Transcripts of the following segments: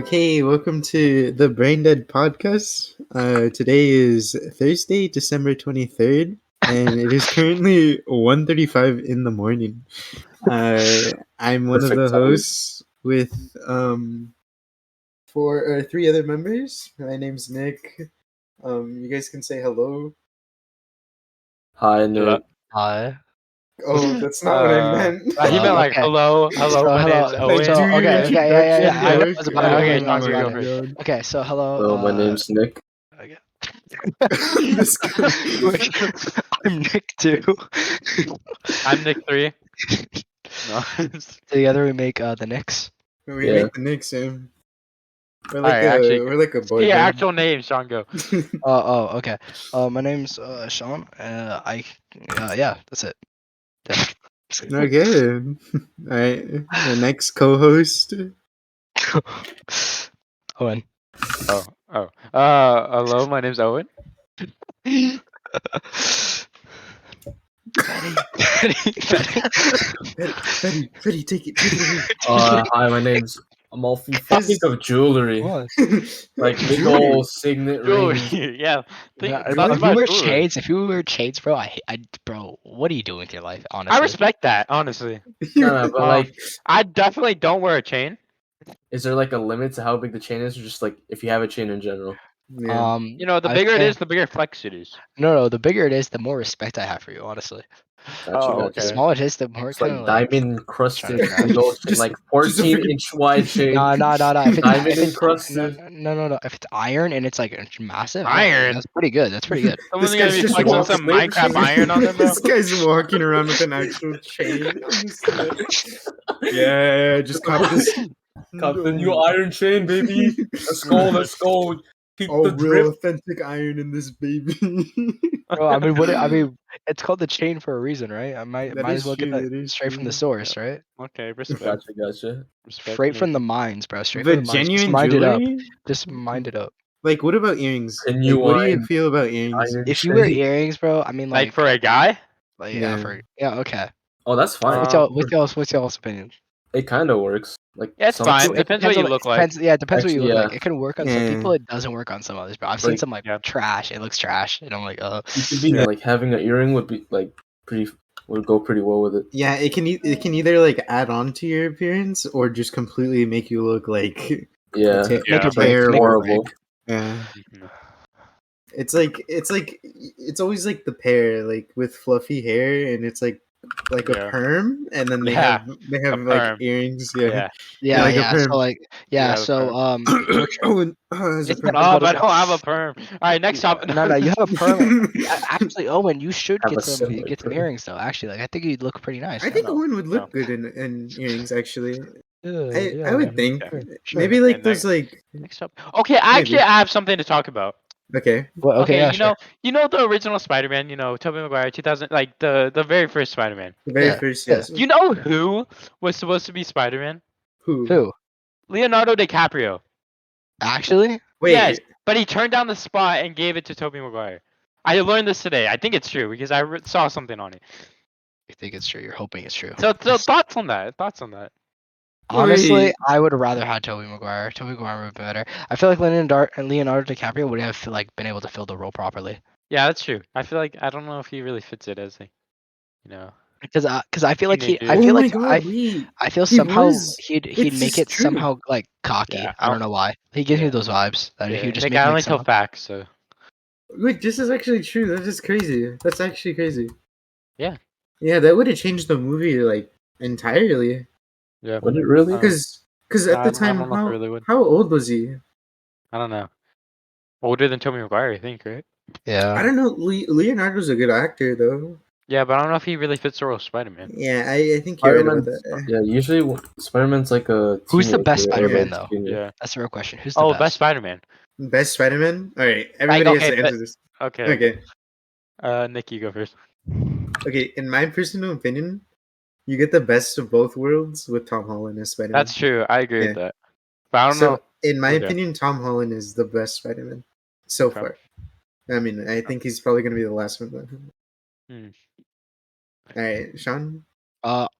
Okay, welcome to the BrainDead podcast. Today is Thursday, December 23rd, and it is currently 1:35 in the morning. I'm one of Perfect the timing. hosts with three other members. My name's Nick. You guys can say hello. Hi, Nick. Hi. Oh, that's not what I meant. He meant like okay. hello, my name's Like, Owen. do your okay, introduction, yeah. I know Nick. it's about- okay, Oh Sean, my you go first. God. Okay, so hello. Hello, my name's Nick. Okay. This guy. I'm Nick too. I'm Nick 3. No. Together we make the Knicks. We Yeah. make the Knicks, We're Alright, actually, we're like a boy yeah, band. actual name, Sean, go. Okay. My name's Sean. Yeah, that's it. Yeah. Okay. Alright. The next co-host. Owen. Hello, my name's Owen. Fetty, take it away. Hi, my name's Amalfi. Think of jewelry. What? Like big old signet rings. Yeah. Yeah, It's if not you about wear jewelry. chains, bro, bro, what are you doing with your life? Honestly, I respect that, honestly. No, but like, I definitely don't wear a chain. is there like a limit to how big the chain is, or just like if you have a chain in general? Yeah. You know, the I bigger it think- is, the bigger flex it is. No, the bigger it is, the more respect I have for you. Honestly, Gotcha, Oh, gotcha. the okay. smaller it is, the more It's kind like of like. diamond encrusted, trying to big old chain, Just- like just a 14-inch wide chain. No. If it's Diamond if it's- encrusted. No. If it's iron and it's like massive, Iron? that's pretty good. That's pretty good. Someone's This gonna guy's be just flexing walking- some Minecraft iron on them, bro. This guy's walking around with an actual chain. I'm just like, yeah, just cop this. Got the new iron chain, baby. Let's go. Keep All the real drip. authentic iron in this baby. Bro, it's called the chain for a reason, right? I might That as is well get true, that that is straight from the true. source, right? Okay, respect. Gotcha. Respect, Straight from Nick. the mines, bro. Straight But from the mines. Just genuine mind it up. jewelry? Just mind it up. Like, what about earrings? Like, Genuine what do you feel about earrings? Iron If you wear chain. earrings, bro, I mean Like for a guy? okay. Oh, that's fine. What's y'all's opinion? It kind of works. Like Yeah, it's some fine. people- Depends what you look like. It depends what you look Actually, like. It can work on some Yeah. people. It doesn't work on some others, bro. I've seen Like, some like yeah. trash. It looks trash, and I'm like, You could be like having an earring would be like would go pretty well with it. Yeah, it can either like add on to your appearance or just completely make you look like Yeah, a make or break. terrible. Make or horrible. break. Yeah, Mhm. it's always like the pair like with fluffy hair and it's like a Yeah. perm and then they Yeah, have a like perm. earrings. Yeah. Yeah, like a yeah. perm. So like, Yeah, Oh, and there's a It's perm. not- Oh, but I don't have a perm. All right, next topic. No, you have a perm. Actually, Owen, you should Have get a some similar perm. earrings though. Actually, like I think you'd look pretty nice. I think No, one would look no. good in earrings. Actually, Yeah, I would think sure. maybe like And those like Next topic. Okay, actually, I have something to talk about. okay. Well, okay, yeah, sure. you know the original Spider-Man. You know, Tobey Maguire, 2000, like the very first Spider-Man. The very Yeah, first, yeah. yes. You know who was supposed to be Spider-Man? Who? Leonardo DiCaprio. Actually? Wait, Yes, but he turned down the spot and gave it to Tobey Maguire. I learned this today. I think it's true because I saw something on it. You think it's true? You're hoping it's true. So thoughts on that? Thoughts on that? Honestly, Wait. I would have rather had Tobey Maguire. Tobey Maguire would be better. I feel like Leonardo DiCaprio would have been able to fill the role properly. Yeah, that's true. I feel like I don't know if he really fits it as a, you know. Because I feel like Teenager. I oh feel my like God, wait. I feel He somehow was. he'd It's make it true. somehow like cocky. Yeah, I don't know why. He gives me yeah. those vibes that he would just Nick, make I me only like tell somehow. facts, so Wait, this is actually true. That is crazy. That's actually crazy. Yeah. Yeah, that would have changed the movie like entirely. yeah. Would it really? Because at the time, I don't know if it really would. how old was he? I don't know. Older than Tobey Maguire, I think, right? I Yeah. don't know. Leonardo's a good actor, though. Yeah, but I don't know if he really fits the role of Spider-Man. Yeah, I think you're right about Spider-Man's- that. Yeah, usually Spider-Man's like a. Who's the best teenager or Spider-Man, a though? junior. Yeah. That's the real question. Who's the Oh, best? best Spider-Man. Best Spider-Man. All right, everybody has okay, to answer this. Okay. Okay. Nick, you go first. Okay. In my personal opinion, you get the best of both worlds with Tom Holland as Spider-Man. That's true. I agree with that. But I don't so, know. in my Okay. opinion, Tom Holland is the best Spider-Man so Okay. far. I mean, I think he's probably gonna be the last one. Hmm. All right, Sean.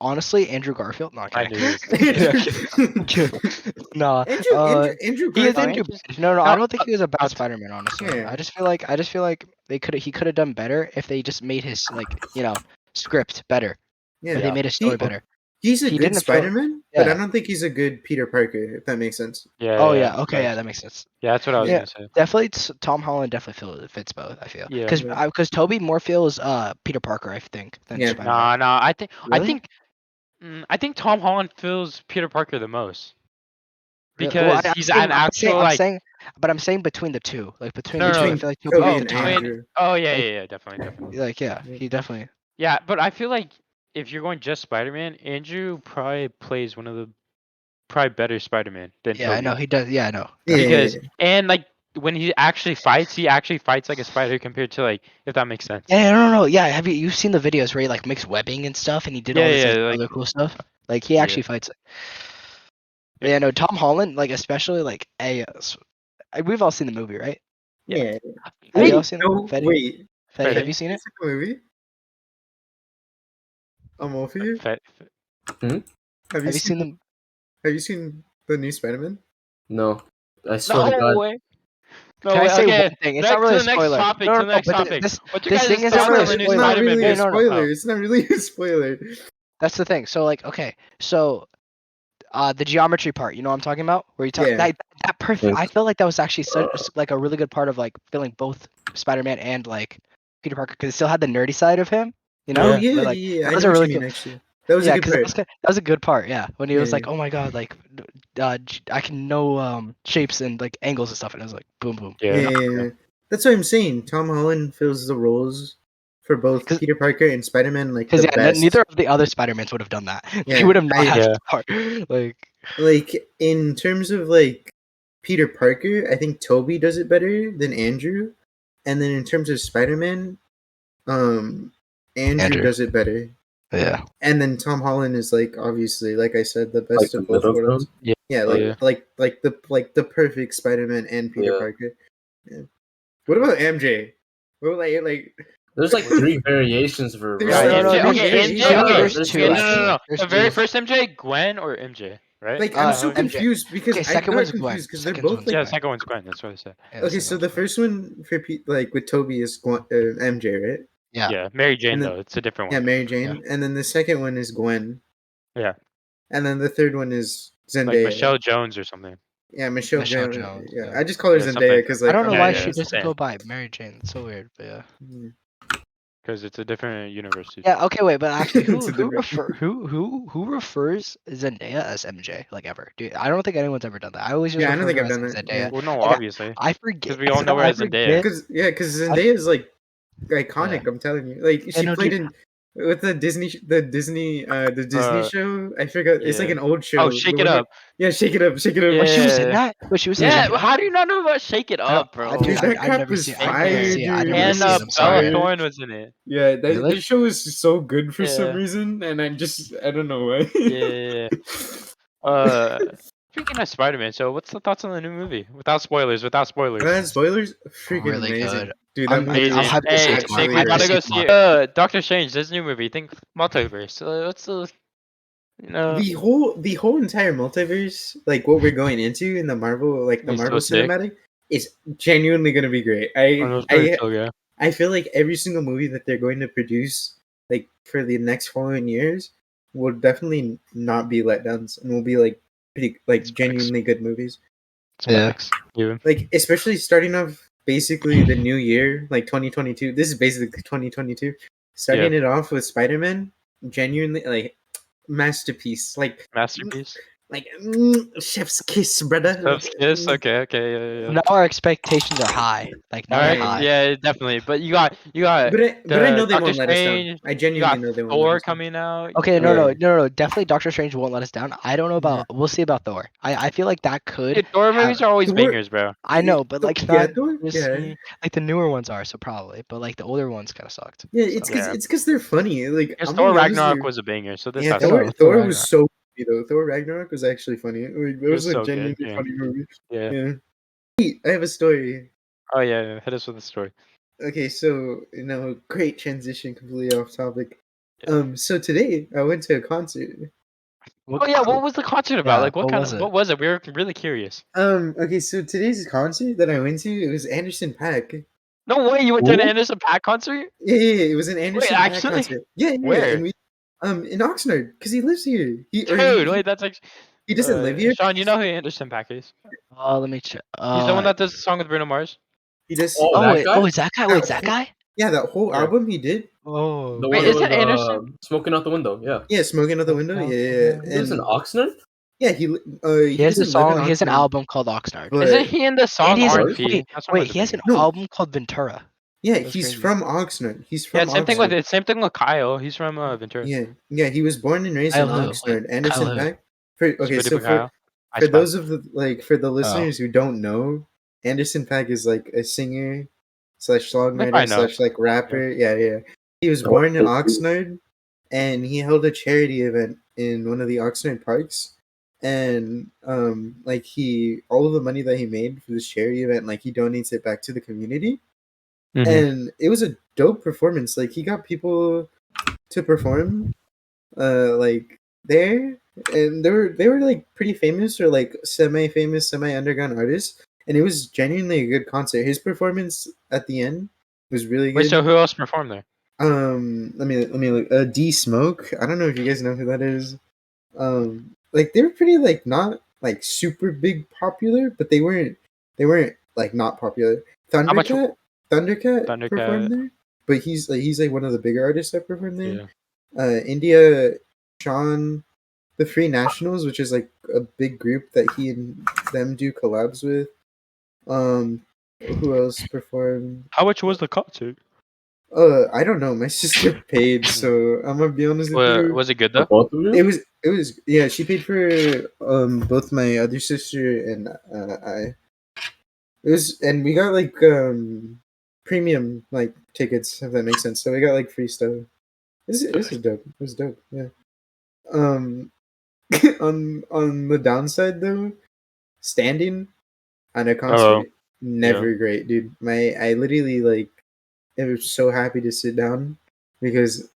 Honestly, Andrew Garfield. Not I kidding. knew Kidding. No, Andrew he is Garfield. Andrew. No, I don't think he was a bad I'll- Spider-Man. Honestly, Yeah. I just feel like he could have done better if they just made his script better. Yeah, If they made his story better. he's a He good didn't feel- Spider-Man, but I yeah. don't think he's a good Peter Parker. If that makes sense. Yeah. Oh yeah, okay, yeah, that makes sense. Yeah, that's what I was Yeah. gonna say. Definitely, Tom Holland definitely fits both. I feel Yeah. because Toby more feels Peter Parker, I think, than Yeah. Spider-Man. No, I think Really? I think Tom Holland feels Peter Parker the most Well, because I'm he's saying, an actual I'm saying between the two, like between No, the two, no, I feel like Toby Toby and and Tom. Andrew. Oh yeah, Like- yeah, definitely. Like Yeah. he definitely. Yeah, but I feel like if you're going just Spider-Man, Andrew probably plays one of the probably better Spider-Man than Yeah, Toby. I know he does. Yeah, I know. Yeah. Because and like when he actually fights like a spider compared to like if that makes sense. Yeah, no. Yeah, have you've seen the videos where he like makes webbing and stuff, and he did all this Yeah, other cool stuff? Like he Yeah. actually fights. Yeah, no, Tom Holland, like especially like we've all seen the movie, right? Yeah. Have you all seen No, Fetty? wait. Fetty, have you seen it? The movie? I'm off you. Hmm? Have Have you seen them? Have you seen the new Spider-Man? No. I swear to No God. way. No Can I way. say Okay. one thing? It's Next, not really to a the next spoiler. topic. No, To the next but topic. this What's your this guys' thing isn't thoughts really on a the new spoiler. It's not Spider-Man really a movie? No, no. spoiler. It's not really a spoiler. That's the thing. So like, okay, so the geometry part, you know what I'm talking about? Where you talk Yeah. that perfect. Yes. I feel like that was actually like a really good part of like feeling both Spider-Man and like Peter Parker because it still had the nerdy side of him. You know? Oh Yeah. yeah, But, like, yeah. that I was know a what really you mean. good. Actually, that was Yeah, a good because part. that was a good part. Yeah, when he was Yeah. like, "Oh my god, like, I can know shapes and like angles and stuff," and I was like, "Boom, boom." Yeah. That's what I'm saying. Tom Holland fills the roles for both 'Cause- Peter Parker and Spider-Man like Because the best. neither of the other Spider-Mans would have done that. Yeah, He would have not I- had Yeah. that part. Like, Like in terms of like Peter Parker, I think Toby does it better than Andrew, and then in terms of Spider-Man, Andrew Andrew. does it better. yeah. And then Tom Holland is like obviously, like I said, the Like best the of both middle worlds. ground? Yeah, Yeah. like the perfect Spider-Man and Peter Yeah. Parker. Yeah. What about MJ? Well, like There's like 3 variations for There's Yeah, no, MJ. no, Okay, there's MJ. two. Okay, There's two, okay, actually. no. There's The very two. first MJ, Gwen or MJ, right? like I'm so MJ. confused because Okay, I second got one's Gwen. confused because they're Second both one's like Yeah, the second one's Gwen. That's what I said. Yeah, okay. So the first one for like with Toby is MJ, right? Yeah. Yeah, Mary Jane And then- though. It's a different Yeah, one. Mary Jane, and then the second one is Gwen. Yeah. And then the third one is Zendaya. Like Michelle Jones or something. Yeah, Michelle Michelle Jones. Jones, Yeah, yeah. I just call her Yeah, Zendaya something. because like I don't know Yeah, why yeah, she it's doesn't same. go by Mary Jane. It's so weird, but yeah. Because it's a different universe. Yeah. Okay. Wait. But actually, It's a different- who refers Zendaya as MJ like ever? Dude, I don't think anyone's ever done that. I always just Yeah, I don't refer think to I've her done as that. Zendaya. Yeah. Well, no, Like, obviously. I forget 'Cause we all know her I as Zendaya. forget- Because Zendaya is like iconic. I'm telling you, like she no, played dude. in with the Disney show. I forgot. It's like yeah. an old show. Oh, Shake the It one Up. Yeah, Shake It Up. Shake It Up. But she was in Yeah. that. But she was in Yeah, that. how do you not know about Shake It I don't- Up, bro? Dude, Dude, that I've crap never was seen- I fire, never seen it. I dude. never And seen it, I'm Bella sorry. Thorne was in it. Yeah, that Really? the show is so good for some Yeah. reason, and I don't know why. Yeah. Speaking of Spider-Man, so what's the thoughts on the new movie? Without spoilers. Spoilers, freaking Really amazing, good. dude. That I'm movie Amazing. I'm is happy to see Hey, it tomorrow. Nick, actually we I'm gotta happy go to see see it it. Doctor Strange, this new movie. Think multiverse. So what's the, the whole entire multiverse, like what we're going into in the Marvel, like the It's so Marvel sick. cinematic, is genuinely gonna be great. I feel like every single movie that they're going to produce, like for the next following years, will definitely not be letdowns and will be like pretty, like genuinely good movies. Yeah. Like especially starting off basically the new year, like 2022. This is basically 2022. Starting it off with Spider-Man, genuinely like masterpiece, like Masterpiece. chef's kiss, brother. Yes. Okay. Yeah. Now our expectations are high. Like now they're Alright, high. yeah, definitely. But you got But I know they Doctor won't let us down. Strange, I you genuinely got know they won't let Thor us down. coming out. Okay, you got- no. Definitely Doctor Strange won't let us down. I don't know about. We'll see about Thor. I feel like that could. Dude, Thor movies are always Thor- bangers, bro. I know, but like Yeah, not Thor? just Yeah. like the newer ones are, so probably. But like the older ones kind of sucked. Yeah, it's so. because they're funny. Like Because I'm Thor gonna be honest Ragnarok with you. was a banger, so this Yeah, has Thor- to. Thor Thor was so funny though. Thor Ragnarok was actually funny. Like, it was a so good, genuinely yeah. funny movie. Yeah. Yeah. I have a story. Oh yeah, hit us with the story. Okay, so great transition, completely off topic. Yeah. So today I went to a concert. Oh yeah, what was the concert about? Yeah, Like what kind of it? what was it? We were really curious. Okay, so today's concert that I went to, it was Anderson .Paak. No way, you went to an Who? Anderson .Paak concert? Yeah, it was an Anderson .Paak actually? concert. Yeah, Where? and we in Oxnard because he lives here. Dude, wait, that's like he doesn't live here. Sean, you know who Anderson .Paak is? Let me check. He's the one that does the song with Bruno Mars. He does. Oh, that guy? is that guy? Wait, is that guy? Yeah, that whole Yeah. album he did. Oh, The Wait, one is that it was Anderson? smoking out the window. Yeah. Yeah, smoking out the window. Yeah, He was in and Oxnard. yeah, he has a doesn't live in song. He has an Oxnard, album called Oxnard. but- Isn't he in the song And he has a, R&P? wait, That song was wait, he has an amazing. No. album called Ventura. Yeah, That's he's crazy. from Oxnard. He's Yeah, from same thing with Oxnard. it. Same thing with Kyle. He's from Ventura. Yeah, he was born and raised in Kyle who? Oxnard. Wait, Anderson Kyle who? .Paak. Okay, so Kyle. for those of the listeners who don't know, Anderson .Paak is like a singer / I songwriter know. / like rapper. Yeah. He was born in Oxnard, and he held a charity event in one of the Oxnard parks. And like all of the money that he made for this charity event, like he donates it back to the community. Mhm. And it was a dope performance. Like he got people to perform, like there, and they were like pretty famous or like semi-famous, semi-underground artists, and it was genuinely a good concert. His performance at the end was really good. Wait, so who else performed there? Let me look. D Smoke. I don't know if you guys know who that is. Like they were pretty like not like super big popular, but they weren't like not popular. How much- Thundercat Thundercat. performed there, but he's like one of the bigger artists that performed there. Yeah. India, Sean, the Free Nationals, which is like a big group that he and them do collabs with. Who else performed? How much was the concert? I don't know. My sister paid, so I'm gonna be honest with you. Was it good For though? both of you. It was yeah. She paid for both my other sister and I. It was, and we got like premium like tickets, if that makes sense. So we got like free stuff. This is dope. It was dope. Yeah. On the downside though, standing on a concert never great, dude. I literally like I was so happy to sit down because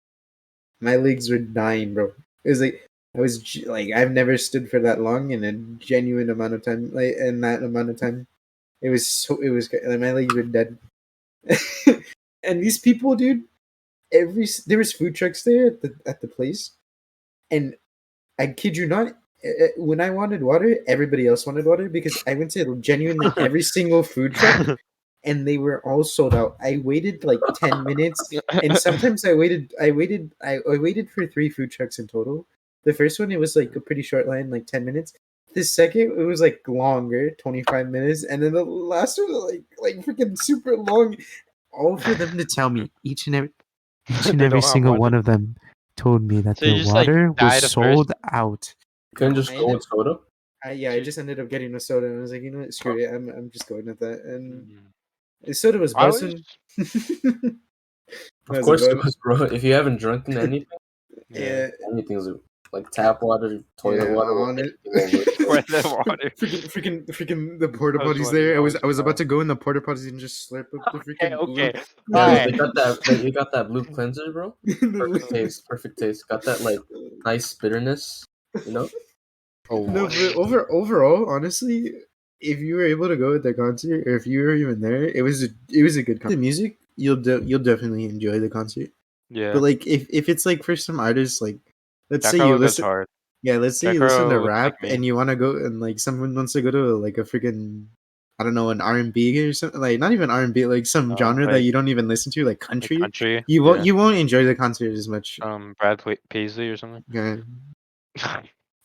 my legs were dying, bro. It was like like I've never stood for that long in a genuine amount of time. Like in that amount of time, it was like, my legs were dead. And these people, dude, there was food trucks there at the place, and I kid you not, when I wanted water, everybody else wanted water because I went to genuinely every single food truck, and they were all sold out. I waited like 10 minutes, and sometimes I waited for 3 food trucks in total. The first one, it was like a pretty short line, like 10 minutes. The second, it was like longer, 25 minutes, and then the last one was like freaking super long. All for them to tell me each and every single one of them told me that So you their just, like, water died was of sold out. Couldn't just go with soda. I just ended up getting a soda, and I was like, you know what, screw it, I'm just going with that. And Mhm. the soda was I was- buzzing. Of course it was, bro. If you haven't drunken anything, Yeah, anything's like tap water, toilet Yeah, water, on it. Toilet water. freaking the porta I was potties wondering, there. I was I was about to go in the porta potties and just slurp up the freaking Okay. blue. Alright. They got that blue cleanser, bro. Perfect taste. Got that like nice bitterness, you know. Oh, No, but overall, honestly, if you were able to go at the concert, or if you were even there, it was a good concert. The music, you'll definitely enjoy the concert. Yeah. But like, if it's like for some artists, like let's say Jack you Harlow goes listen, hard. yeah, let's say Jack you listen to Harlow looks rap like me. and you want to go and like someone wants to go to like a freaking, I don't know, an R&B or something, like not even R&B, like some genre that like- you don't even listen to, like Like country. country. You won't enjoy the concert as much. Brad Paisley or something. Yeah.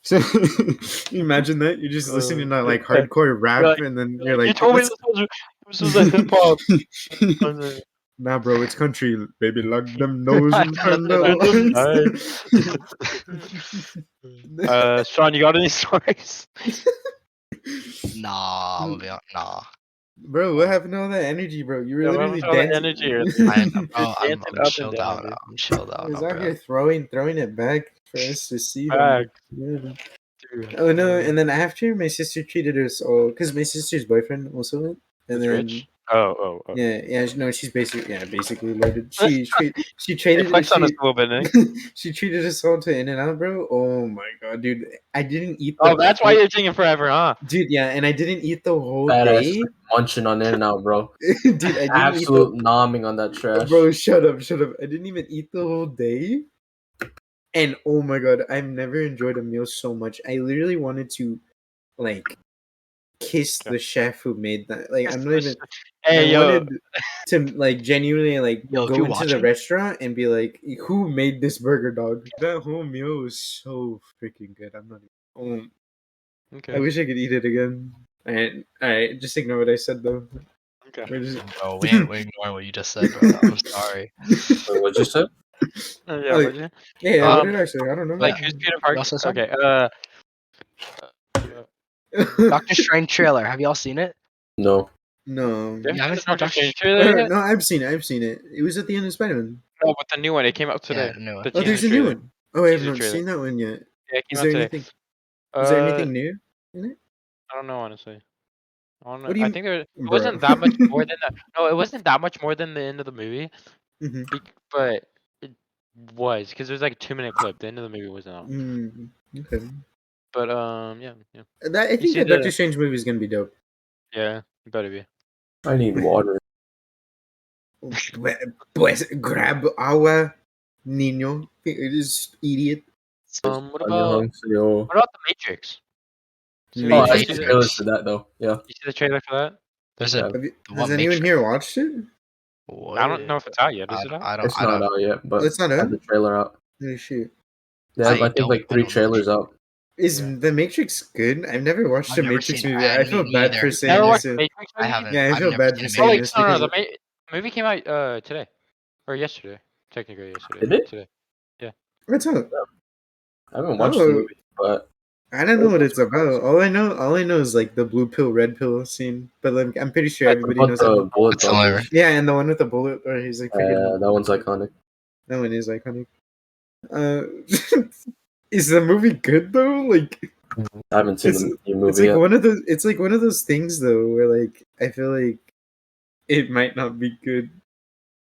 So imagine that you're just listening to like yeah. hardcore rap, You're like- and then you're like, you told me "What's-" this was a hip hop. Nah, bro, it's country, baby. Lock them nose and turn the lights. Sean, you got any stories? Nah, I'm gonna be honest, nah. Bro, what happened to all that energy, bro? You were Yeah, literally what happened to all dancing. that energy earlier? I'm Dancing up and chilled down, out. dude. I'm chilled I out. was now, out bro. here throwing it back for us to see. Facts. Yeah. Dude. Oh no! And then after, my sister treated us all because my sister's boyfriend also went, and He's then rich? Oh. Yeah. No, she's basically loaded. She It traded flex on us a little bit, Nick. she treated us all to In-N-Out, bro. Oh my god, dude! I didn't eat. Oh, that's why you're taking forever, huh? Dude, yeah, and I didn't eat the whole Badass day. munching on In-N-Out, bro. Dude, I didn't Absolute nomming on that trash. Bro, shut up. I didn't even eat the whole day. And oh my god, I've never enjoyed a meal so much. I literally wanted to, like, kiss the chef who made that. Like, I'm not even. Hey, I yo. wanted to, like, genuinely, like, Yo, if go you're into the watching- restaurant and be like, who made this burger, dog? That whole meal was so freaking good. I'm not even. Okay. I wish I could eat it again. Alright, just ignore what I said, though. Okay. We're just. Bro, we ignoring what you just said, bro. I'm sorry. Wait, what'd you say? Yeah, Like, what'd you- Yeah, what Um, did I say? I don't know. like who's Peter Parker? You also saw- Okay. Doctor Strange trailer. Have y'all seen it? No. No. You haven't seen Doctor Doctor Strange Strange? trailer yet? No, I've seen it. It was at the end of Spider-Man. No, but the new one. It came out today. Yeah, no. The Oh, there's teaser a new trailer. one. Oh, I have Teaser not trailer. seen that one yet. Yeah, it Is came there out anything? today. Is there anything new in it? I don't know, honestly. I don't know. What do you I think it Bruh. wasn't that much more than that. No, it wasn't that much more than the end of the movie. Mhm. But it was because it was like a 2-minute clip. The end of the movie wasn't out. Okay. But yeah. I think see that Doctor the- Strange movie is gonna be dope. Yeah, it better be. I need water. Pues grab agua, niño. This idiot. What On your about hunks, yo. what about the Matrix? So Matrix. Oh, I you see see Matrix. the, trailers for that though. Yeah. you see the trailer for that? There's Yeah. a Have you, What has anyone Matrix? here watched it? what? I don't know if it's out yet. Is it out? I don't. It's not out yet, but It's not I have out? the trailer out. Oh shit. They have, I think, don't- like I 3 don't- trailers out. Is Yeah. The Matrix good? I've never watched I've a never Matrix seen it. movie. I feel Me bad neither. for saying Never this. watched the Matrix I movie? haven't. Yeah, I I've feel never bad seen for a saying Oh Matrix. this wait, no, because the movie came out today or yesterday. Technically yesterday. Did it? Today. what's up? I haven't watched the Oh. movie, but I don't know what it's about. All I know is like the blue pill, red pill scene. But like, I'm pretty sure what everybody about knows the that. bullet It's hilarious. dodgers? Yeah, and the one with the bullet, or he's like freaking. That one's iconic. That one is iconic. Is the movie good though? Like, I haven't seen It's- the new it's movie like yet. one of those. It's like one of those things though, where like I feel like it might not be good.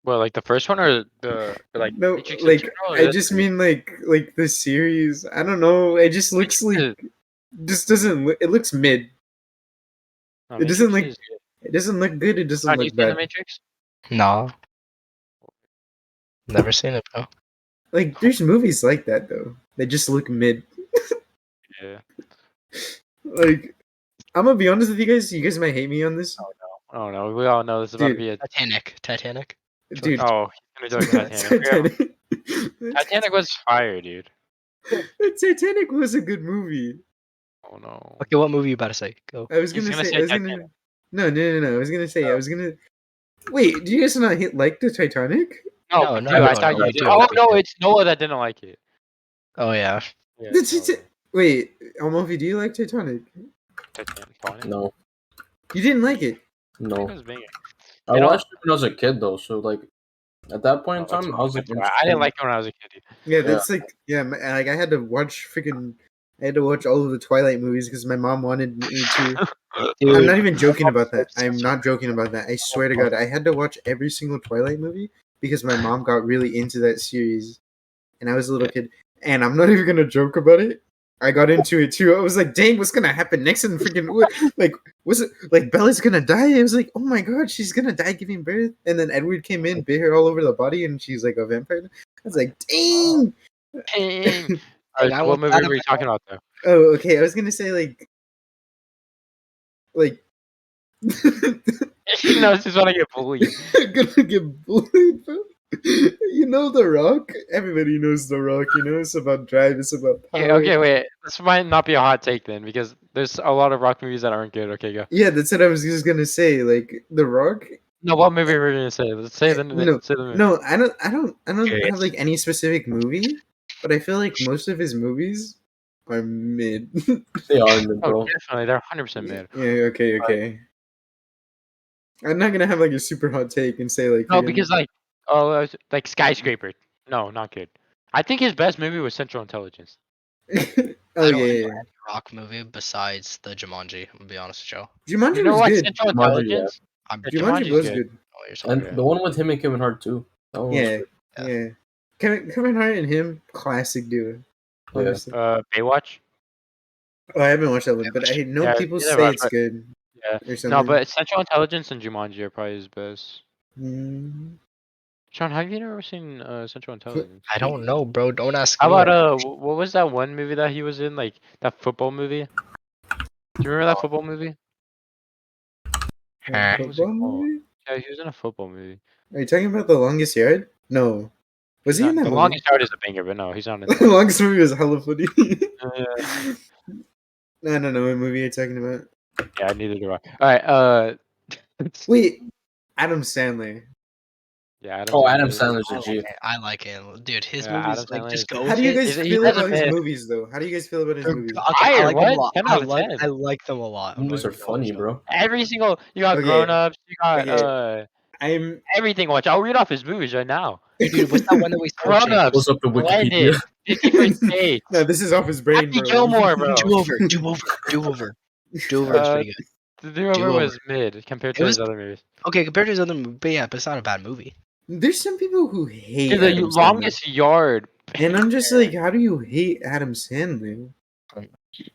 Well, like the first one or the like No, Matrix in like general, or I that's just the- mean like the series. I don't know. It just looks Matrix like just doesn't. It looks mid. no, it doesn't Matrix is good. It doesn't look good. It doesn't Have you look seen the bad. Matrix? No. Never seen it, bro. Like there's movies like that though. They just look mid. Yeah. Like I'm gonna be honest with you guys. You guys might hate me on this, Oh no, we all know this is about to Dude. be a. Titanic. dude. Oh, he's gonna do Titanic. Titanic. Titanic was fire, dude. Titanic was a good movie. Oh no. Okay, what movie you about to say? Go. I was He's gonna gonna say. say I was gonna. Titanic. No. I was gonna say. I was gonna. Wait, do you guys not like the Titanic? No, No, dude, I no, thought no, you did. no. Oh no, it's Noah that didn't like it. Oh yeah. Yeah, The Noah. Tita- Wait, Almofi, do you like Titanic? Titanic. Titanic. No, You didn't like it. no. It was banging. I You know- watched it when I was a kid though, so like at that point in Oh, that's time, what I was like, I'm saying. I didn't like it when I was a kid. Dude. Yeah, that's like like I had to watch freaking. I had to watch all of the Twilight movies because my mom wanted me to. I'm not even joking about that. I'm not joking about that. I swear to God, I had to watch every single Twilight movie because my mom got really into that series, and I was a little kid. And I'm not even gonna joke about it. I got into it too. I was like, "Dang, what's gonna happen next?" And freaking like, was it like Bella's gonna die? I was like, "Oh my God, she's gonna die giving birth." And then Edward came in, bit her all over the body, and she's like a vampire. I was like, "Dang." Dang. I Alright, so what want movie that were you talking about though? Oh, okay. I was gonna say like. He knows he's gonna get bullied. Gonna get bullied, bro. You know The Rock? Everybody knows The Rock, you know? It's about drive, it's about power. Okay, wait. This might not be a hot take then, because there's a lot of rock movies that aren't good. Okay, go. Yeah, that's what I was just gonna say. Like The Rock. No, what movie were you gonna say? Let's say the No, say the movie. No, I don't Okay. have like any specific movie, but I feel like most of his movies are mid. they are in the Oh, bro. definitely, they're 100% mid. Yeah, okay. I'm not gonna have like a super hot take and say like No, freaking- because like, like Skyscraper. No, not good. I think his best movie was Central Intelligence. oh I don't yeah. remember any Rock movie besides the Jumanji. I'm gonna be honest with you. Jumanji You know was what? good. Central Jumanji, Intelligence. Jumanji was good. Oh, you're And talking the one with him and Kevin Hart too. That one was Yeah, good. yeah. Kevin Hart and him, classic duo. Yeah. Honestly. Baywatch. Oh, I haven't watched that one, but I know Yeah, people neither have say I, it's but- good Yeah. or something. No, but Central Intelligence and Jumanji are probably his best. Mm. Sean, have you never seen Central Intelligence? I don't know, bro. Don't ask How me. about what was that one movie that he was in, like that football movie? Do you remember that football movie? A What was it football called? movie? Yeah, he was in a football movie. Are you talking about The Longest Yard? No. Was He's he in not- that The movie? Longest Yard is a banger, but no, he's not in The that. Longest movie was hella funny. Uh, I don't know what movie you're talking about. yeah, neither do I. All right. Wait, Adam Sandler. Yeah, Oh, Adam Sandler. Sandler's a G. I like him, dude. His Yeah, movies Adam like Sandler just is- go. How do you with it. guys He feel doesn't about his fit. movies, though? How do you guys feel about his movies? Okay, Fire, I like them a what? lot. 10 I out of like 10. I like them a lot. I'm not Movies are even gonna funny, lie. bro. Every single you got Okay. Grown Ups, you got Okay. I'm everything. Watch, I'll read off his movies right now. Dude, what's that one that we saw? Grown Ups, Pulls up the Blended, Wikipedia. 50 First Dates, no, this is off his brain, Happy bro. Gilmore, bro. Do over. Do over is pretty good. The Do-Over Do-Over. was mid compared It to was- his other movies. Okay, compared to his other movie, but yeah, but it's not a bad movie. There's some people who hate Dude, the Adam Sandler. Longest Yard. And I'm just like, how do you hate Adam Sandler?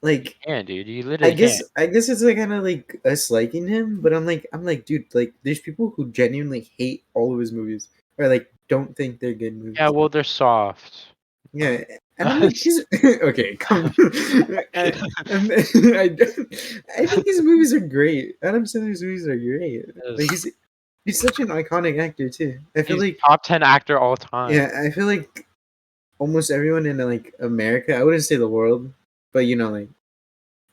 Like, Yeah, dude, you I literally guess can't. it's like kind of like us liking him, but I'm like, dude, like, there's people who genuinely hate all of his movies or like don't think they're good movies. Yeah, well, they're soft. Yeah, and I'm like, he's okay. Come, I think his movies are great. Adam Sandler's movies are great. Like he's such an iconic actor too. I feel He's like top 10 actor all time. yeah, I feel like almost everyone in like America, I wouldn't say the world, but you know, like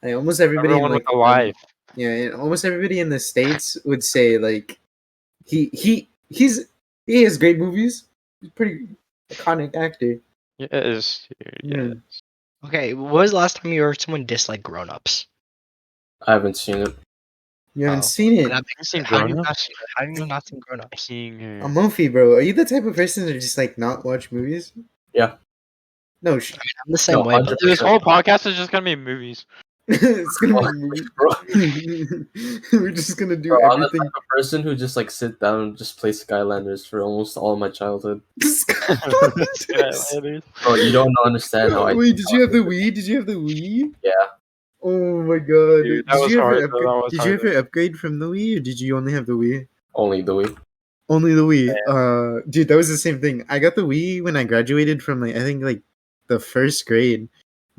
almost everybody Everyone in like with a life. yeah, and almost everybody in the States would say like he has great movies. He's a pretty iconic actor. Yes, dude, Yeah. yes. Okay, when was the last time you heard someone dislike Grown Ups? I haven't seen it. You haven't Oh. seen it. Have you seen How do you Grown not Ups? see it? How do you not seen Grown Ups? I'm Mofi, bro. Are you the type of person to just like not watch movies? Yeah. No, I'm the same No, way, but Dude, this whole podcast is just gonna be movies. it's gonna Oh, be movies. bro. We're just gonna do Bro, I'm the everything. type of person who just like sit down and just play Skylanders for almost all my childhood. Bro, you don't understand how I. Wait, did you have the Wii? Did you have the Wii? Yeah. Oh my god! Dude, that was you ever hard, upgrade? though, that was Did hard, you ever upgrade from the Wii, or did you only have the Wii? Only the Wii. Only the Wii. Dude, that was the same thing. I got the Wii when I graduated from like I think like the first grade.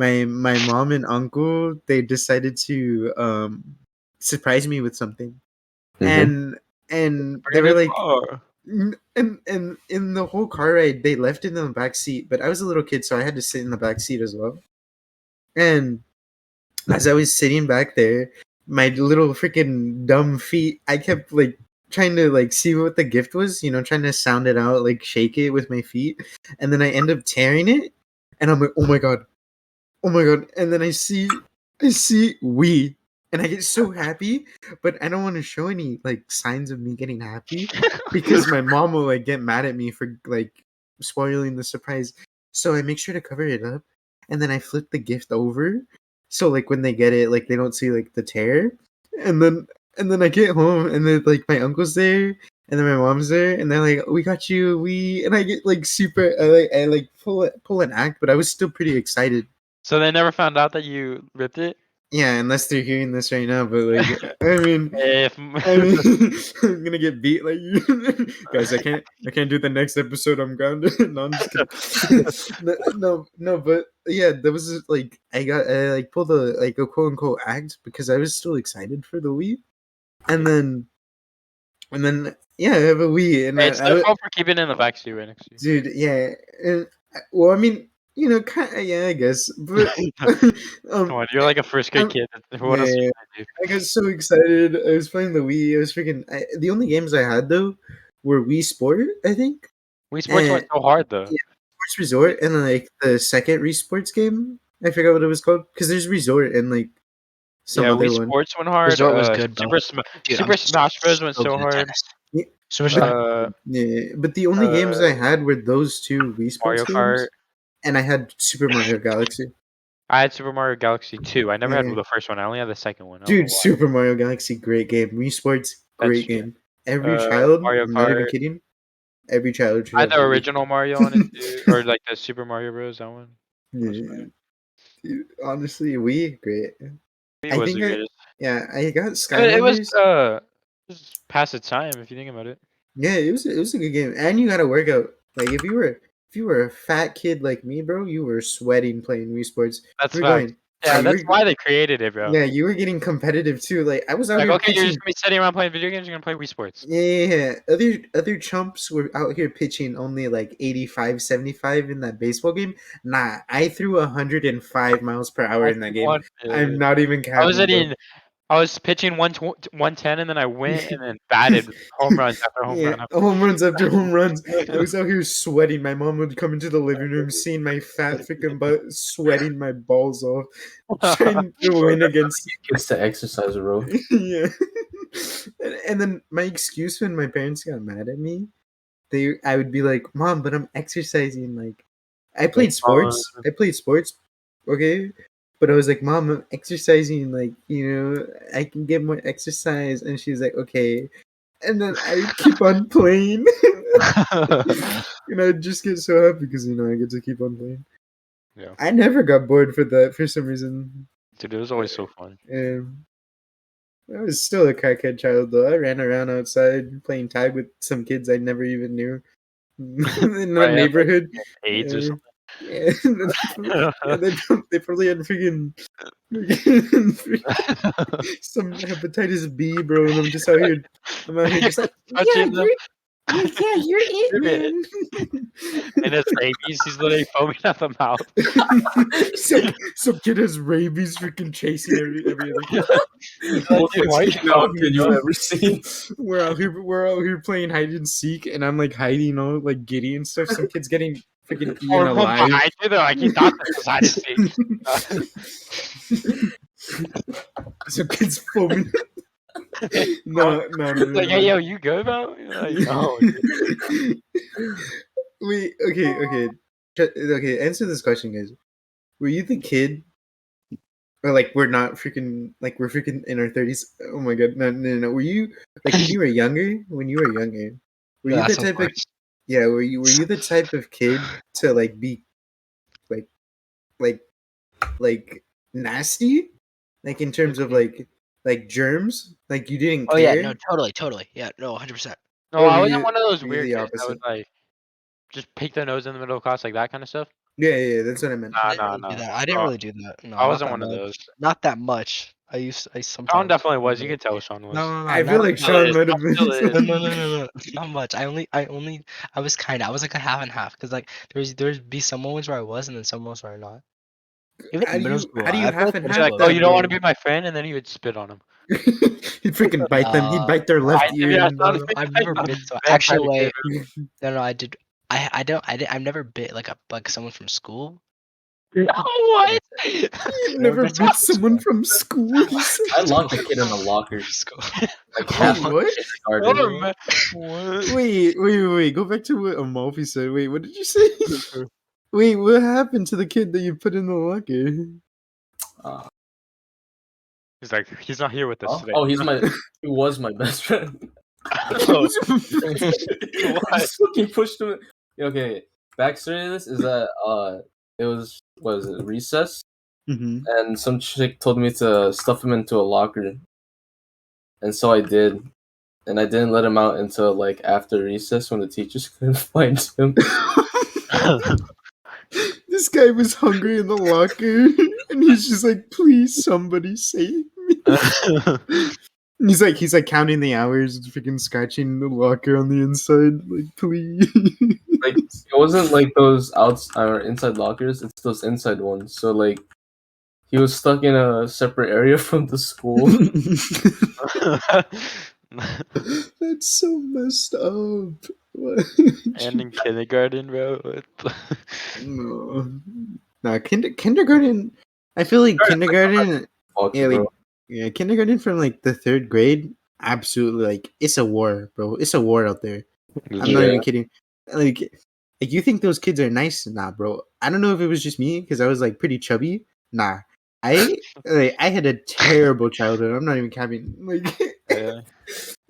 My mom and uncle they decided to surprise me with something, Mhm. and they were like, and in the whole car ride they left it in the back seat, but I was a little kid, so I had to sit in the back seat as well. And as I was sitting back there, my little freaking dumb feet, I kept like trying to like see what the gift was, you know, trying to sound it out, like shake it with my feet, and then I end up tearing it, and I'm like, oh my god, and then I see we, and I get so happy, but I don't want to show any like signs of me getting happy because my mom will like get mad at me for like spoiling the surprise. So I make sure to cover it up, and then I flip the gift over, so like when they get it, like they don't see like the tear, and then I get home, and then like my uncle's there, and then my mom's there, and they're like, "We got you, and I get like super, I like pull an act, but I was still pretty excited. So they never found out that you ripped it? Yeah, unless they're hearing this right now, but like, I mean, If I'm gonna get beat like you guys. I can't do the next episode. I'm grounded. No, I'm just kidding. no, but yeah, that was just, like I like pulled a quote unquote act because I was still excited for the Wii, and then yeah, I have a Wii, and it's their fault for keeping it in the backseat right next to you. dude, yeah, and, well, I mean, you know, kind of, yeah, I guess, but Come on, you're like a first grade kid. What else are you gonna do? I got so excited. I was playing the Wii. I was freaking. The only games I had though were Wii Sport, I think, Wii Sports went so hard though. yeah. Sports Resort, and then like the second Wii Sports game. I forgot what it was called because there's Resort and like some Yeah, other Wii one. Sports went hard. Resort was good, bro. Dude, Super I'm Smash Bros went so good at hard. tennis. Yeah. Super Smash. Yeah, but the only games I had were those two Wii Sports Mario games, Kart. and I had Super Mario Galaxy. I had Super Mario Galaxy 2. I never Yeah. had the first one. I only had the second one. I don't know Dude, why. Super Mario Galaxy, great game. Wii Sports, Great true. game. Every child, Mario I'm not even Kart. kidding. Every child should I had have the a Wii. original Mario on it too, or like the Super Mario Bros. That one. Yeah, dude, honestly, Wii, great. It I was think the greatest. I got It was Skylanders. it was past its time if you think about it. Yeah, it was a good game, and you got to work out. Like if you were a fat kid like me, bro, you were sweating playing Wii Sports. That's We're fact. going. Yeah, you that's were, why they created it, bro. yeah, you were getting competitive too. Like I was out Like, here okay, you're just pitching. gonna be sitting around playing video games. You're gonna play Wii Sports. Yeah. Other chumps were out here pitching only like 85, 75 in that baseball game. Nah, I threw 105 miles per hour in that game. I'm not even I was capping, bro. hitting. I was pitching 110, and then I went and then batted home runs after home Yeah, run. home runs after home runs. I was out here sweating. My mom would come into the living room, seeing my fat freaking butt, sweating my balls off, trying to win against. Kids to exercise, bro. Yeah. And then my excuse when my parents got mad at me, I would be like, "Mom, but I'm exercising." Like, I played sports. I played sports. Okay. But I was like, Mom, I'm exercising. Like, I can get more exercise. And she's like, okay. And then I would keep on playing. And I'd just get so happy because, I get to keep on playing. Yeah. I never got bored for that for some reason. Dude, it was always so fun. I was still a crackhead child, though. I ran around outside playing tag with some kids I never even knew in the Right, neighborhood. AIDS or something. Yeah, they probably had freaking some hepatitis B, bro, and I'm just out here. I'm out here just like, Touching them. you're it, man. And it's rabies. He's literally foaming at the mouth. some kid has rabies, freaking chasing every other kid. Most extreme kid you've ever seen. We're out here playing hide and seek, and I'm like hiding, like giddy and stuff. Some kid's getting freaking eaten Or alive. I do that. Like he thought this was hide and seek. Some kids foaming. No. Like, hey, yo, you good, bro? Like, no. Wait, okay. Answer this question, guys. Were you the kid, or like we're not freaking, like we're freaking in our 30s? Oh my god, no. Were you like when you were younger? Were you the type of were you the type of kid to like be like nasty, like in terms of like germs, like you didn't Oh care? yeah, no, totally. Yeah, no, 100%. No, Or I were wasn't you- one of those were you weird the kids that would opposite? like just pick their nose in the middle of class, like that kind of stuff. Yeah, that's what I meant. Nah, I didn't really do that. I didn't really do that. No, I not wasn't that one of much. those. Not that much. I sometimes. Sean definitely was. You could tell Sean was. No, I feel not like that Sean is. might have been. Still is. No, not much. I was like a half and half because like there'd be some moments where I was and then some moments where I'm not. Even How in do middle you- school, how do you I feel half like and middle He'd be like, half school, oh, that, you don't bro? want to be my friend, and then he would spit on him. He'd freaking bite them. He'd bite their left ear. yeah, and- son. I've never been so. Vampire Actually, wait. David. No, I did. I've never bit like someone from school. What? You've never That's bit not someone from school. I locked a kid in a locker. School. Like half of What? kindergarten. What? Wait. Go back to what Amalfi said. Wait, what did you say? Wait, what happened to the kid that you put in the locker? He's like, he's not here with us today. Oh, he was my best friend. Oh. I just fucking pushed him. Okay, backstory to this is that it was recess, Mm-hmm. and some chick told me to stuff him into a locker, and so I did, and I didn't let him out until like after recess when the teachers couldn't find him. This guy was hungry in the locker, and he's just like, "Please, somebody save me." And he's like counting the hours, freaking scratching the locker on the inside, like, "Please." Like it wasn't like those inside lockers; it's those inside ones. So like, he was stuck in a separate area from the school. That's so messed up. What? And in kindergarten, bro. No, kindergarten. I feel like kindergarten. Fuck, Yeah, like, bro. kindergarten from like the third grade. Absolutely, like it's a war, bro. It's a war out there. I'm not even kidding. Like you think those kids are nice? Nah, bro. I don't know if it was just me because I was like pretty chubby. Nah, I had a terrible childhood. I'm not even capping. Like, Yeah.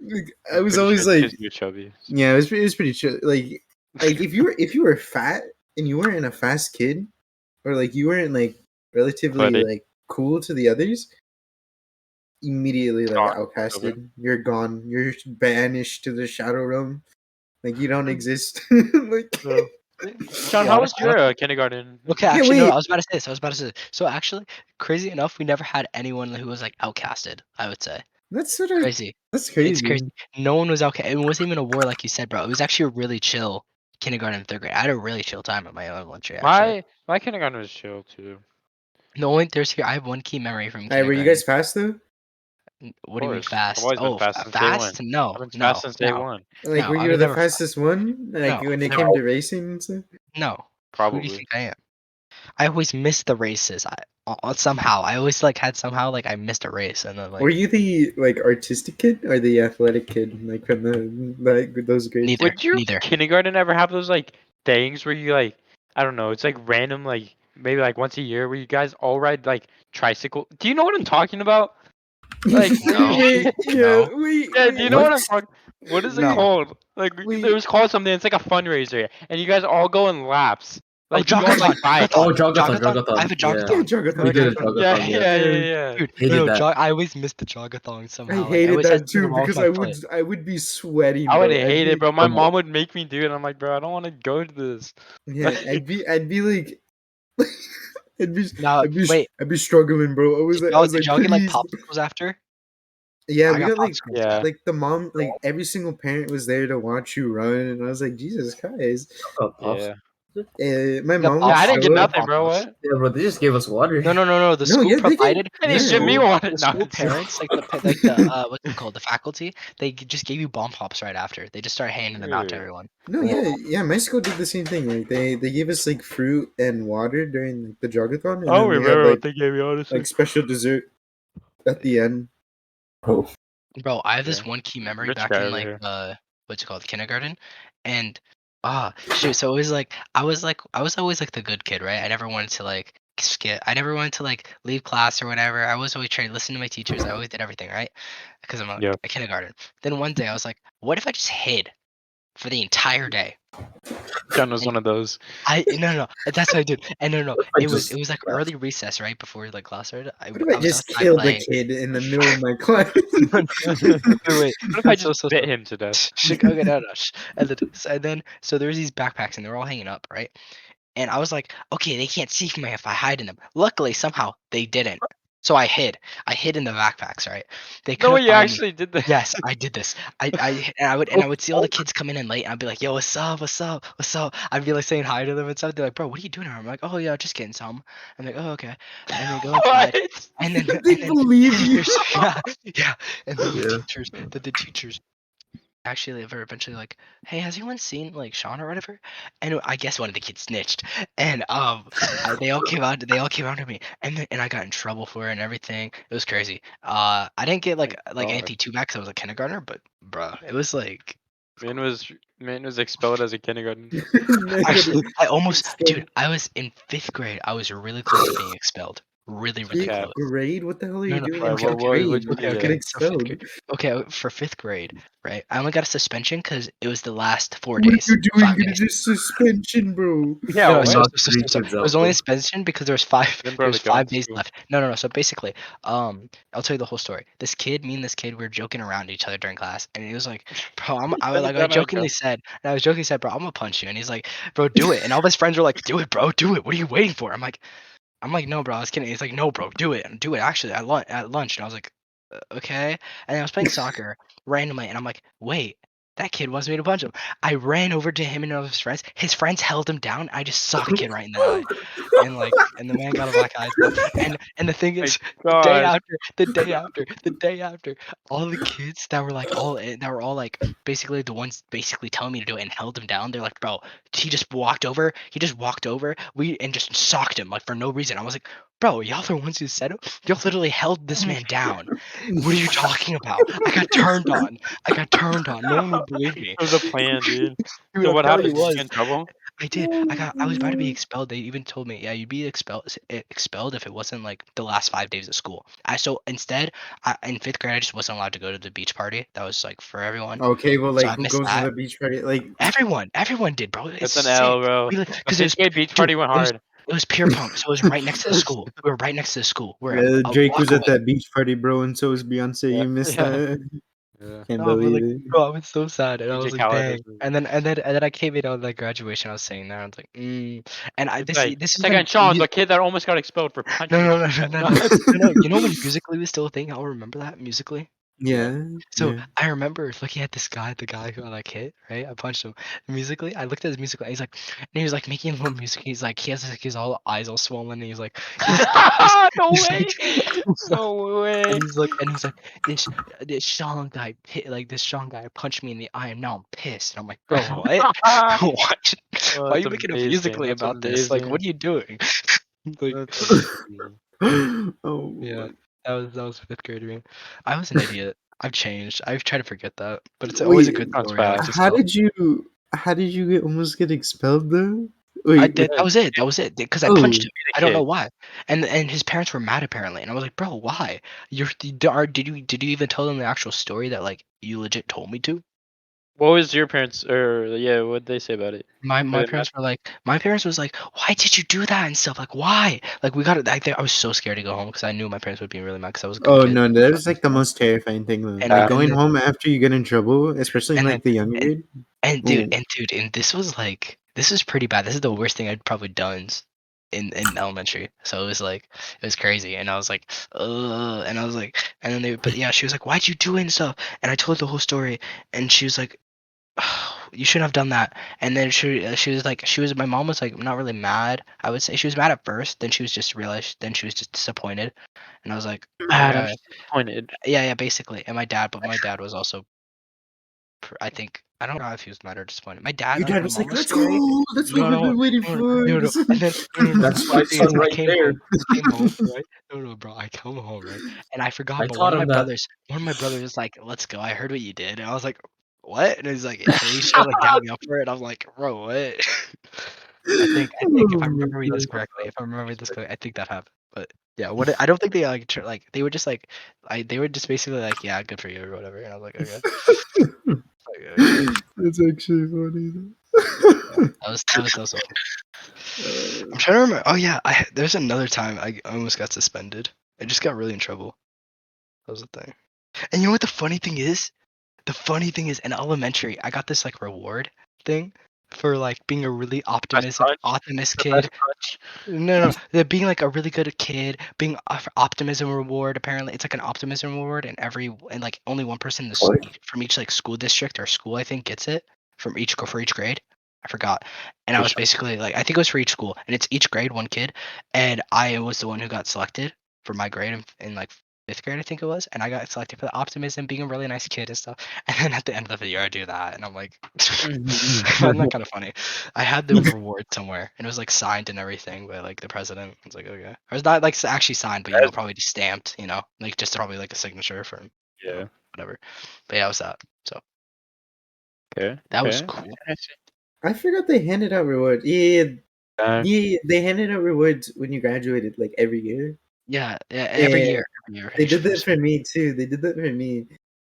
Like, I was Pretty always sure it's like, 'cause you're chubby. yeah, it was pretty chill. Like if you were fat and you weren't a fast kid, or like you weren't like relatively Buddy. like cool to the others, immediately like Gone. outcasted. You're gone. You're banished to the shadow realm. Like you don't exist. Like So, John, Yeah, how was honestly, your kindergarten? Okay, Yeah, actually, no, wait. I was about to say this. I was about to say this. So actually, crazy enough, we never had anyone who was like outcasted. I would say that's sort of crazy. that's It's crazy. crazy. No one was outcast. It wasn't even a war like you said, bro. It was actually a really chill kindergarten and third grade. I had a really chill time at my elementary. Actually, My kindergarten was chill too. the only there's here. I have one key memory from Alright, were you kindergarten. guys fast though? What do you mean Course. I've fast? always been Oh, fast since day fast? one. No, I've been no, fast since day no, one. Like no. were I you was the never fast. fastest one? Like No, when it never. came to racing and stuff? No. Who do you Probably. think I am? I always missed the races. Somehow I always like had somehow like I missed a race and then Were like you the like artistic kid or the athletic kid? Like from the like those grades? neither. Would your Neither. kindergarten ever have those like things where you like I don't know, it's like random like maybe like once a year where you guys all ride like tricycle. Do you know what I'm talking about? Like No. Wait, yeah, No. wait, yeah, do you know what I'm What? talking? What is it No. called? Like Wait. it was called something. It's like a fundraiser, and you guys all go in laps. Like you go on Jogathon. like bikes. Oh, jogathon, I have a yeah. jogathon. Jogathon, We did a jogathon. Yeah, jogathon, yeah, yeah. yeah, yeah. Dude, Hated that. I always missed the jogathon somehow. I Like, hated always had that something too wrong with because my foot. I would be sweating. I would bro. I'd hate be- it, bro. My Um, mom would make me do it. I'm like, bro, I don't want to go to this. Yeah, I'd be like, Now, wait, I'd be struggling, bro. I was did like, y'all get like please. popsicles after? Yeah, I we got got like popsicles. Yeah. like the mom, like every single parent was there to watch you run, and I was like, Jesus Christ. Yeah. My We got mom Yeah, would I didn't get show up. nothing, bro. What? Yeah, bro, they just gave us water. No. The No, school yeah, they can- provided. And Yeah. he shipped me one. The No, school parents, like the what's it called, the faculty, they just gave you bomb pops right after. They just started handing them out to Really? everyone. No, yeah. My school did the same thing. Like they gave us like fruit and water during like, the jogathon, and I don't then they had remember like what they gave me, honestly. like special dessert at the end. Oh, Bro, I have this Yeah. one key memory Rich back guy in over like here. what's it called, kindergarten, and shoot, so it was like I was always like the good kid, right? I never wanted to like skip. I never wanted to like leave class or whatever. I was always trying to listen to my teachers. I always did everything right because I'm Yeah. a kindergarten. Then one day I was like, what if I just hid for the entire day? John was one of those. No, that's what I did. And no, I it was just like early recess, right before like class started. What if I I was just outside killed the playing. kid in the middle of my class? Wait. What if I just bit him to death? Okay, no. So there's these backpacks and they're all hanging up, right? And I was like, okay, they can't see me if I hide in them. Luckily, somehow they didn't. So I hid. I hid in the backpacks, right? They No, couldn't you find me. actually did that. Yes, I did this. I would see all the kids coming in late, and I'd be like, "Yo, what's up? What's up? What's up?" I'd be like saying hi to them and stuff. They're like, "Bro, what are you doing here?" I'm like, "Oh yeah, just getting some." I'm like, "Oh okay," and they go inside, What? and then They believe you. yeah, and then Yeah. the teachers actually were eventually like, "Hey, has anyone seen like Sean or whatever?" And I guess one of the kids snitched, and they all came out. They all came out to me, and I got in trouble for it and everything. It was crazy. I didn't get like God. anything too bad because I was a kindergartner, but bruh, it was like Man was expelled as a kindergarten. actually I almost Expelled. dude. I was in 5th grade. I was really close to being expelled. Really Fifth Yeah. close. grade? What the hell are you No, doing Why, in what- fifth what- grade? what'd you You do get there? So fifth expelled. grade. Okay, for 5th grade, right? I only got a suspension because it was the last 4 What are days. you doing? 5 Getting days. a suspension, bro? Yeah, No, what? so, Knock so, so, three so kids it out, was only bro. a suspension because there was Didn't probably go 5 to days school. left. No. So basically, I'll tell you the whole story. Me and this kid, we were joking around each other during class, and he was like, "Bro, I jokingly said, bro, I'm gonna punch you," and he's like, "Bro, do it," and all of his friends were like, "Do it, bro, do it. What are you waiting for?" I'm like, "No, bro, I was kidding." He's like, "No, bro, do it, actually at lunch," and I was like, "Okay," and then I was playing soccer randomly, and I'm like, "Wait." That kid wants me to punch him. I ran over to him and all of his friends. His friends held him down. I just socked the kid right in the eye, and the man got a black eye. And the thing is, My God. the day after, all the kids that were like like basically the ones basically telling me to do it and held him down. They're like, bro, he just walked over. And just socked him like for no reason. I was like, bro, y'all the ones who said it. Y'all literally held this man down. What are you talking about? I got turned on. No one would believe me. It was a plan, dude. Dude, So I'm what telling you happened? Did you was. get in trouble? I did. I was about to be expelled. They even told me, yeah, you'd be expelled if it wasn't like the last 5 days of school. So instead, in 5th grade, I just wasn't allowed to go to the beach party. That was like for everyone. Okay, well, So like, I who missed goes to that. the beach party? Like, Everyone did, bro. That's It's an L, bro. because The it was 5th grade beach party went hard. It was peer punk, so it was right next to the school. We were right next to the school. We're a Drake block was at away. that beach party, bro, and so was Beyonce. Yeah. You missed Yeah. that. Yeah. Can't No, but believe like, it. bro, I was so sad, and I DJ was like, Khaled dang. was- And then I came in on like graduation. I was saying that I was like, And It's this like, is second when Sean, the kid that almost got expelled for punching. no. You know when Musically was still a thing? I'll remember that Musically. Yeah. So yeah. I remember looking at this guy, the guy who I like hit, right? I punched him. Musically, I looked at his Musically. And he was like making a little music. He's like, he has like his all eyes all swollen. And he's like, No he's way. like- No way. and he's like, this Sean guy hit like this Sean guy punched me in the eye, and now I'm pissed. And I'm like, bro, what? What? Oh, Why are you that's making a amazing. Musically That's about this? Like, amazing. what are you doing? Like, That's amazing. Oh. yeah, that was 5th grade, man. I was an idiot. I've changed. I've tried to forget that, but it's always a good Sounds story. I like fast. to How tell. did you almost get expelled though? Wait, I did. That was it. That was it. Because I punched him. Be the I don't kid. know why. And his parents were mad apparently. And I was like, bro, why? Did you even tell them the actual story that like you legit told me to? What was your parents, or yeah, what did they say about it? My Were they parents were like, my parents was like, why did you do that and stuff? Like, why? Like, we got it. I was so scared to go home because I knew my parents would be really mad because I was a good Oh kid. no, that was like the most terrifying thing though. And, Like and going then- home after you get in trouble, especially in and like the younger and- grade. And Ooh. dude, and this was pretty bad. This is the worst thing I'd probably done in elementary. So it was crazy. And I was like, and I was like, and then but yeah, she was like, why'd you do it and stuff? And I told her the whole story, and she was like, you shouldn't have done that. And then she was like, my mom was like not really mad. I would say she was mad at first, then she was just disappointed. And I was like, Mad, disappointed. yeah, basically. And my dad was also, I think, I don't know if he was mad or disappointed. My dad, Your like, dad my was mom like, was "Let's scary. go! That's what we've been waiting for." And then That's my son I right came there. home, I came home, right? No, bro, I come home, right? And I forgot, I but taught him that. one of my brothers was like, "Let's go. I heard what you did." And I was like, "What?" And he's like, and he tried to like got me up for it. I'm like, "Bro, what?" I think if I remember this correctly, I think that happened. But yeah, I don't think they they were just like they were just basically like, yeah, good for you or whatever. And I was like, okay. That's actually funny. That was so funny. I'm trying to remember. Oh yeah, there's another time I almost got suspended. I just got really in trouble. That was the thing. And you know what the funny thing is? The funny thing is, in elementary, I got this like reward thing for like being a really optimist kid. No, being like a really good kid, being for optimism reward. Apparently, it's like an optimism reward, and like only one person from each like school district or school I think gets it for each grade. I forgot. And I was basically like, I think it was for each school, and it's each grade one kid, and I was the one who got selected for my grade in like 5th grade, I think it was, and I got selected for the optimism, being a really nice kid and stuff. And then at the end of the year, I do that, and I'm like, isn't that kind of funny? I had the reward somewhere, and it was like signed and everything by like the president. I was like, okay, or it's not like actually signed, but probably just stamped, like just probably like a signature for whatever. But yeah, it was that. So Okay. that was cool. I forgot they handed out rewards. Yeah, they handed out rewards when you graduated, like every year. Yeah, every year. They did that for me too.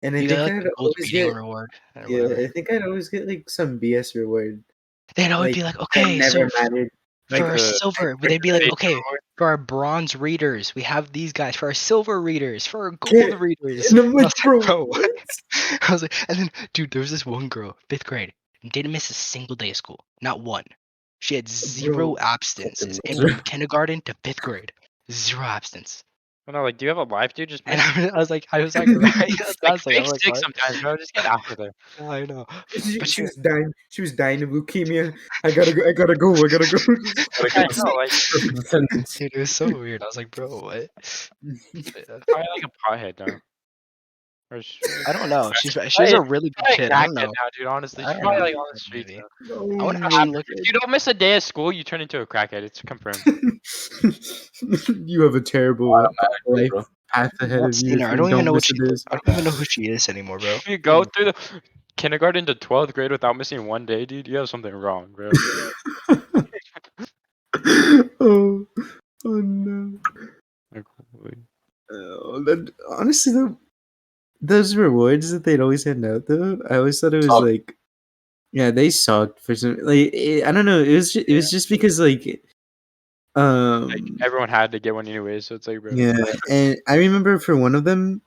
And I think like, I'd a gold always beating get reward. Yeah, I think I'd always get like some BS reward. They'd always be like, okay, it never so mattered. for our silver, they'd be like, okay, for our bronze readers, we have these guys. For our silver readers, for our gold readers. And I'm like, bro, what? I was like, and then, dude, there was this one girl, 5th grade, didn't miss a single day of school, not one. She had 0 absences from kindergarten to 5th grade, 0 absence. I know, like, do you have a life, dude? Just and I was like, right? like, sick sometimes, bro. Just get out of there. I know. But she was dying. She was dying of leukemia. I gotta go. I know, like, dude, it was so weird. I was like, bro, what? probably like a pothead now. I don't know. She's a really good kid. I don't know, now, dude. Honestly, I she's don't probably know. like on the streets. Maybe. Now. I wonder how she looked. If you don't miss a day of school, you turn into a crackhead. It's confirmed. You have a terrible life path ahead of you. I don't even know what she is. I don't even know who she is anymore, bro. If you go through the kindergarten to 12th grade without missing one day, dude. You have something wrong, bro. oh, oh no. Like, holy- Honestly, though, those rewards that they'd always hand out, though, I always thought it was Sucked. like, yeah, they sucked for some. Like, I don't know. It was just because like, Everyone had to get one anyway, so it's like, bro. yeah, and I remember for one of them,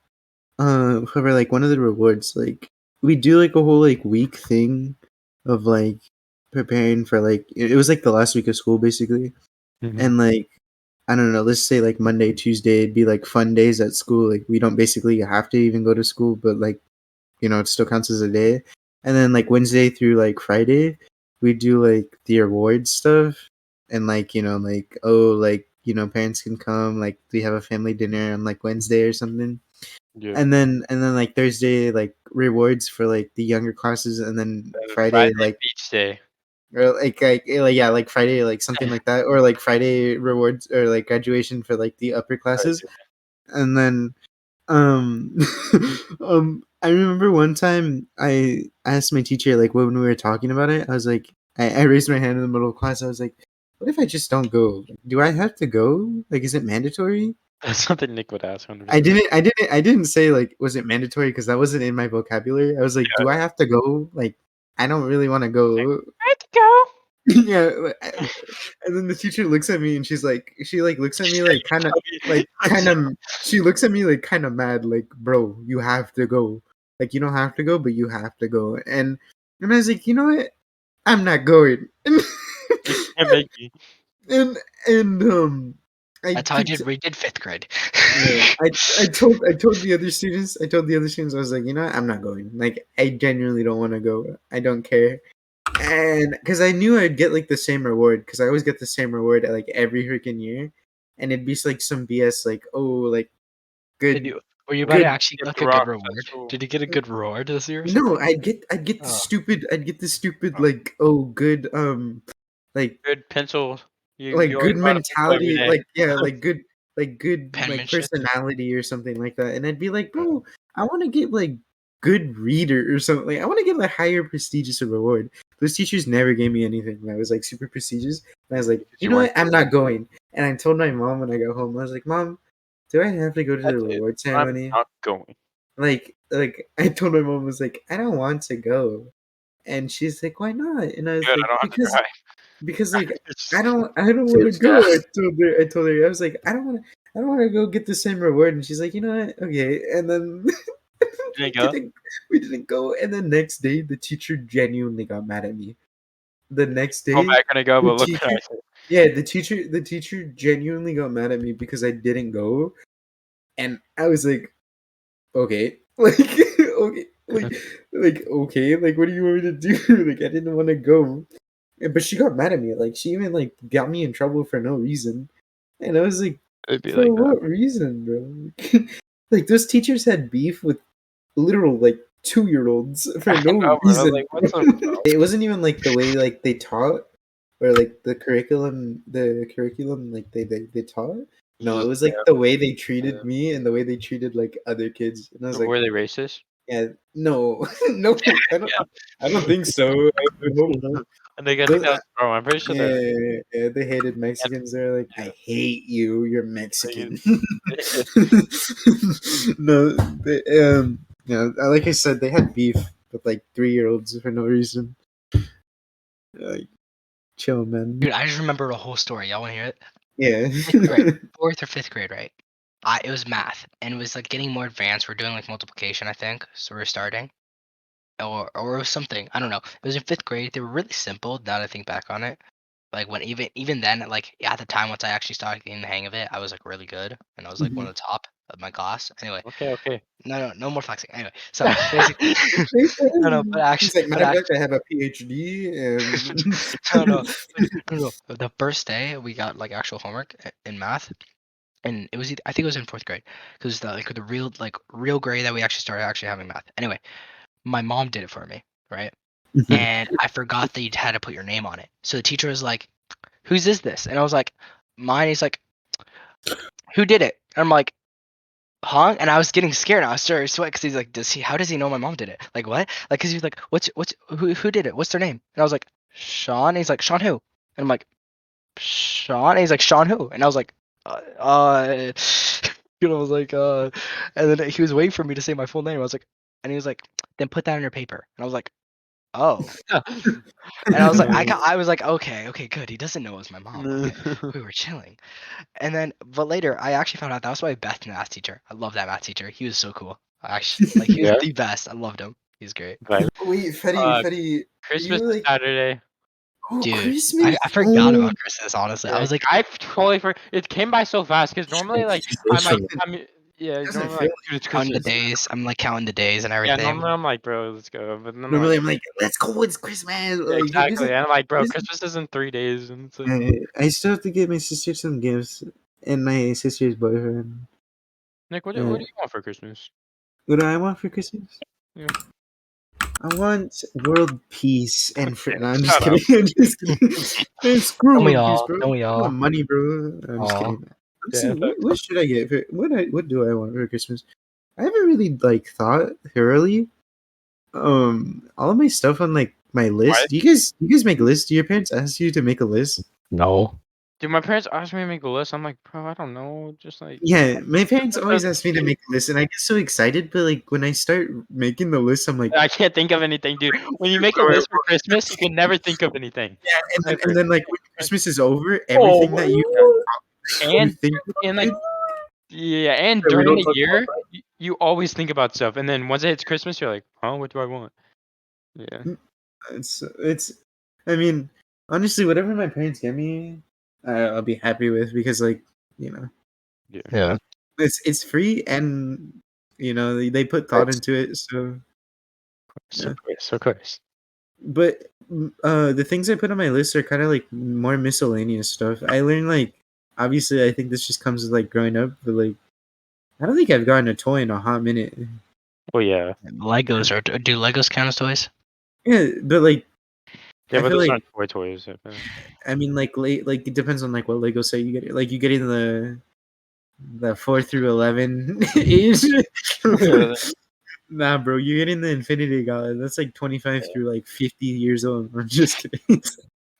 for like one of the rewards, like we do like a whole like week thing of like preparing for like it was like the last week of school basically, and like I don't know, let's say like Monday, Tuesday, it'd be like fun days at school. Like we don't basically have to even go to school, but like it still counts as a day. And then like Wednesday through like Friday, we do like the awards stuff, and like like like parents can come, like we have a family dinner on like Wednesday or something. Yeah. And then like Thursday like rewards for like the younger classes, and then Friday like beach day. or yeah, like Friday like something like that, or like Friday rewards or like graduation for like the upper classes. And then um I remember one time I asked my teacher, like when we were talking about it, I was like, I raised my hand in the middle of class. I was like, what if I just don't go? Do I have to go? Like, is it mandatory? That's something Nick would ask. 100%. I didn't say like, was it mandatory, because that wasn't in my vocabulary. I was like, do I have to go? Like, I don't really want to go. I have to go. Yeah. And then the teacher looks at me and she looks at me like she looks at me like kind of mad, like, bro, you have to go. Like, you don't have to go, but you have to go. And I was like, you know what? I'm not going. You can't make me. And That's how I did redid 5th grade. yeah, I told the other students, I was like, you know what? I'm not going. Like, I genuinely don't want to go. I don't care. And because I knew I'd get like the same reward, because I always get the same reward at like every freaking year, and it'd be like some BS, like, oh, like good. Were you about Good- to actually get like a rock good reward? festival. Did you get a good reward this year? Or No, something? I'd get the Oh. stupid, Oh. like, oh, good, like Good pencil. You good always brought a pencil every mentality, day. like, yeah, like good like Penmanship? personality or something like that. And I'd be like, bro, I want to get like good reader or something. Like, I want to get like higher prestigious reward. Those teachers never gave me anything that was like super prestigious. And I was like, you know what? I'm not going. And I told my mom when I got home, I was like, Mom, do I have to go to the That's it. reward I'm ceremony? not going. Like I told my mom, I was like, I don't want to go. And she's like, why not? And I was Good. like, I don't have to drive. because like It's I don't want to It's go. gas. I told her I was like, I don't want to go get the same reward. And she's like, you know what? Okay. And then Didn't go? we didn't go. And the next day, the teacher genuinely got mad at me. The next day, I'm not gonna go, the but look teacher, what I said. yeah, the teacher genuinely got mad at me because I didn't go, and I was like, okay, like, okay, like, okay, like, what do you want me to do? Like, I didn't want to go, but she got mad at me. Like, she even like got me in trouble for no reason, and I was like, It'd be for like that. what reason, bro? Like, those teachers had beef with literal like 2-year-olds for I no know, bro. reason. Like, what's up, bro? It wasn't even like the way like they taught, or like the curriculum like they taught. No, it was like the way they treated me and the way they treated like other kids. And I was like, Were they racist? yeah, no, no, Yeah. I don't think so. I hope not. I think that was, bro. I'm pretty sure that. Yeah, they hated Mexicans. They're like, Yeah. I hate you. You're Mexican. Like, No, like I said, they had beef with like 3-year-olds for no reason. Like, chill, man. Dude, I just remember a whole story. Y'all want to hear it? Yeah. 5th grade, 4th or 5th grade, right? It was math, and it was like getting more advanced. We're doing like multiplication, I think. So we're starting, or it was something. I don't know. It was in 5th grade. They were really simple. Now that I think back on it, like when even then, like at the time, once I actually started getting the hang of it, I was like really good, and I was like one of the top of my class. Anyway, okay. no more flexing. Anyway, so basically, no, but He's actually, like, matter of fact, I have a PhD, and no. The first day we got like actual homework in math, and it was I think it was in 4th grade, because the real grade that we actually started actually having math. Anyway, my mom did it for me, right? And I forgot that you had to put your name on it. So the teacher was like, "Whose is this?" And I was like, "Mine." He's like, "Who did it?" And I'm like, huh? And I was getting scared. I was starting to sweat because he's like, how does he know my mom did it? Like, what? Like, because he was like, who did it? What's their name? And I was like, Sean. And he's like, Sean who? And I'm like, Sean. And he's like, Sean who? And I was like, I was like, and then he was waiting for me to say my full name. I was like, and he was like, then put that on your paper. And I was like, oh. And I was like, I was like, okay, good. He doesn't know it was my mom. Okay. We were chilling. And then, but later, I actually found out that was my best math teacher. I love that math teacher. He was so cool. Actually, like he was Yeah. the best. I loved him. He was great. But Wait, Fetty, Christmas you like Saturday. Dude, Christmas? I forgot about Christmas. Honestly, I was like, I totally forgot. It came by so fast because normally like I'm like yeah, Doesn't normally feel like dude, it's counting the Christmas. days. I'm like counting the days and Yeah, everything. normally I'm like, bro, let's go. But then Normally, I'm I'm like, let's go, it's Christmas. yeah, Like, exactly. And I'm like, bro, this- Christmas is in 3 days, and it's like, I still have to get my sister some gifts and my sister's boyfriend. Nick, what do you want for Christmas? What do I want for Christmas? Yeah. I want world peace and no, I'm just Shut up. kidding. I'm just kidding. Man, screw Don't we world peace, all? bro. Don't we I all? want money, bro. I'm just Aw. kidding. Let's Yeah, see, what should I get? What do I want for Christmas? I haven't really like thought thoroughly. All of my stuff on like my list. What? Do you guys make lists? Do your parents ask you to make a list? No. Dude, my parents asked me to make a list. I'm like, bro, I don't know. Just like, Yeah, my parents always ask me to make a list, and I get so excited. But like when I start making the list, I'm like, I can't think of anything, dude. When you make a list for Christmas, you can never think of anything. yeah, and then like when Christmas is over, everything that you And think and like yeah, and Yeah, we during don't the talk year, about you always think about stuff, and then once it hits Christmas, you're like, huh, what do I want? Yeah. it's. I mean, honestly, whatever my parents get me, I'll be happy with because like you know, Yeah. it's free and you know they put thought into it. So, So of course. but the things I put on my list are kind of like more miscellaneous stuff. I learned like obviously I think this just comes with like growing up, but like I don't think I've gotten a toy in a hot minute. Oh yeah. Legos or do Legos count as toys? Yeah, but like Yeah, I but feel those like aren't toys. I mean like like it depends on like what Lego set you get. Like you get in the 4 through 11 age. Nah, bro, you get in the Infinity Gauntlet. That's like 25 through like 50 years old. I'm just kidding.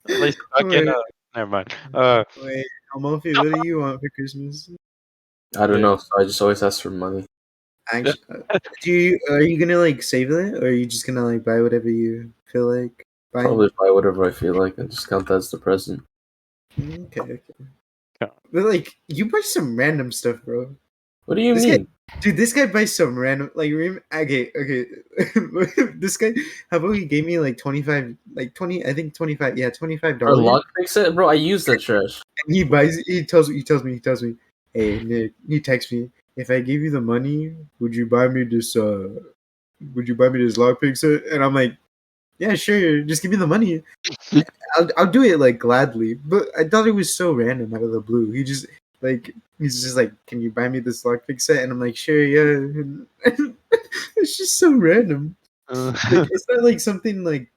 At least fucking never mind. Wait, Amalfi, what do you want for Christmas? I don't know. So I just always ask for money. Actually, are you gonna like save it, or are you just gonna like buy whatever you feel like buying? Probably buy whatever I feel like and just count that as the present. Okay. Yeah. But like, you buy some random stuff, bro. What do you This mean? Dude, this guy buys some random like. Okay. This guy, how about he gave me like 25, like 20? I think 25. Yeah, $25. For a lockpick set, bro, I use that trash. And he tells me, hey Nick, he texts me, if I give you the money, would you buy me this lockpick set? And I'm like, yeah, sure, just give me the money. I'll do it like gladly. But I thought it was so random out of the blue. He's just like, can you buy me this lockpick set? And I'm like, sure, yeah. It's just so random. Like it's not like something like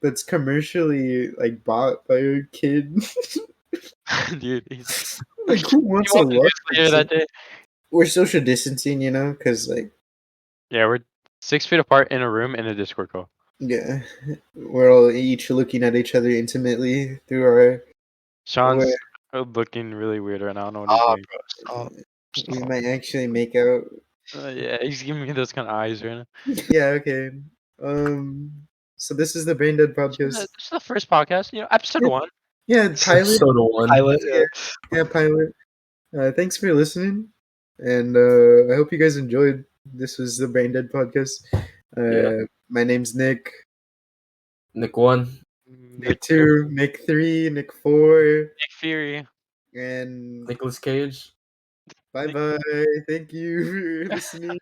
that's commercially like bought by a kid. Dude, he's Like who wants a later lockpick that set? day. We're social distancing, you know, because like Yeah, we're 6 feet apart in a room in a Discord call. yeah, we're all each looking at each other intimately through our. Sean's Where- looking really weird right now. I don't know what he's doing. We might actually make out. Yeah, he's giving me those kind of eyes right now. Yeah. Okay. So this is the BrainDead This podcast. is the first podcast, episode Yeah. 1. Yeah, pilot. Episode 1. Pilot. Yeah, pilot. Thanks for listening, and I hope you guys enjoyed. This was the BrainDead podcast. My name's Nick. Nick 1. Nick 2, Nick 3, Nick 4, Nick Fury. and Nicolas Cage. bye bye. Thank you for listening.